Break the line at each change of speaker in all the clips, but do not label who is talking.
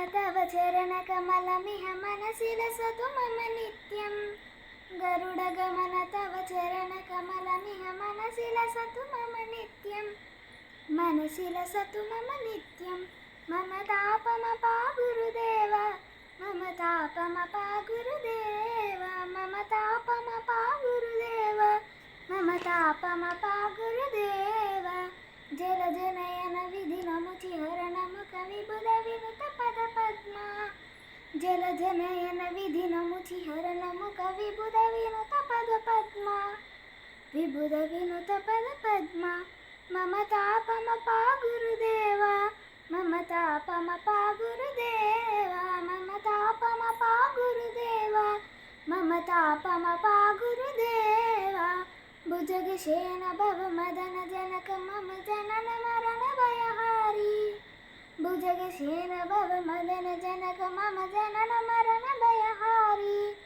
तव चरणकमलमिह मनसि लसतु मम नित्यं। गरुडगमन तव चरणकमलमिह मनसि लसतु मम नित्यं। मनसि लसतु मम नित्यं। मम तापमपा गुरुदेव, मम तापमपा गुरुदेव, मम तापमपा गुरुदेव, मम तापमपा गुरुदेव। जलजनयन विधिनमुचिहरणमुख विबुध विनुत पदपद्मा। जलजनयन विधिनमुचिहरणमुख विबुध विनुत पदपद्मा। विबुध विनुत पदपद्मा। मम तापमपा गुरुदेव, मम तापमपा गुरुदेव, मम तापमपा गुरुदेव, मम तापमपा गुरुदेव। भुजगशयन भवमदन जनक मम जनन मरण भयहारी। भुजगशयन भवमदन जनक मम जनन मरण भयहारी।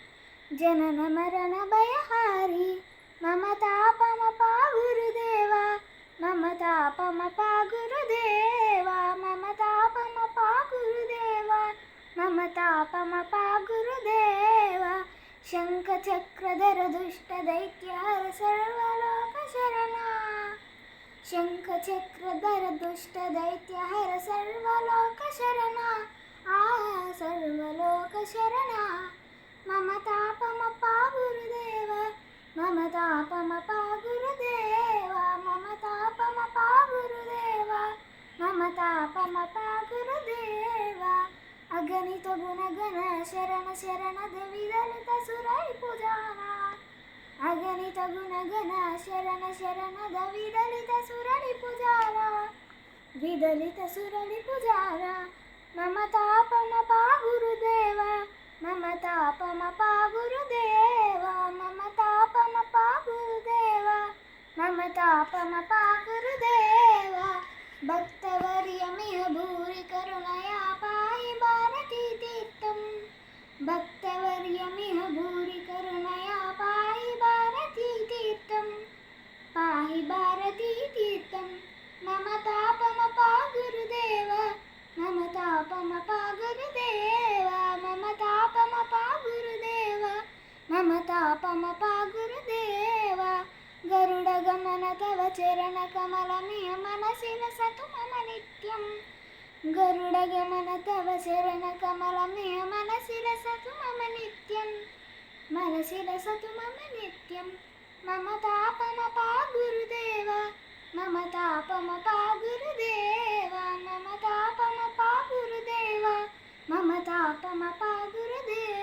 जनन मरण भयहारी। मम तापमपा गुरुदेव, मम तापमपा गुरुदेव, मम तापमपा गुरुदेव, मम तापमपा गुरुदेव। शङ्खचक्रधर दुष्टदैत्यहर सर्वलोकशरणा। शङ्खचक्रधर दुष्टदैत्यहर सर्वलोकशरणा। सर्वलोकशरणा। मम तापमपा गुरुदेव, मम तापमपा गुरुदेव, मम तापमपा गुरुदेव, मम तापमपा गुरुदेव। अगणित गुणगण शरण शरणद विदलित सुररिपुजान। अगणित गुणगण शरण शरणद विदलित सुररिपुजान। विदलित सुररिपुजान। मम तापमपा गुरुदेव, मम तापमपा गुरुदेव, मम तापमपा गुरुदेव, मम तापमपा गुरुदेव। भक्तवर्यमिह भूरि करुणया पाहि भारती तीर्थं। भक्तवर्यमिह भूरि करुणया पाहि भारती तीर्थं। पाहि भारती तीर्थं। मम तापमपा गुरुदेव, मम तापमपा गुरुदेव, मम तापमपा गुरुदेव, मम तापमपा गुरुदेव। गरुडगमन तव चरणकमलमिह मनसि लसतु मम नित्यं। गरुडगमन तव चरणकमलमिह मनसि लसतु मम नित्यं। मनसि लसतु मम नित्यं। मम तापमपा गुरुदेव, मम तापमपा गुरुदेव, मम तापमपा गुरुदेव, मम तापमपा गुरुदेव।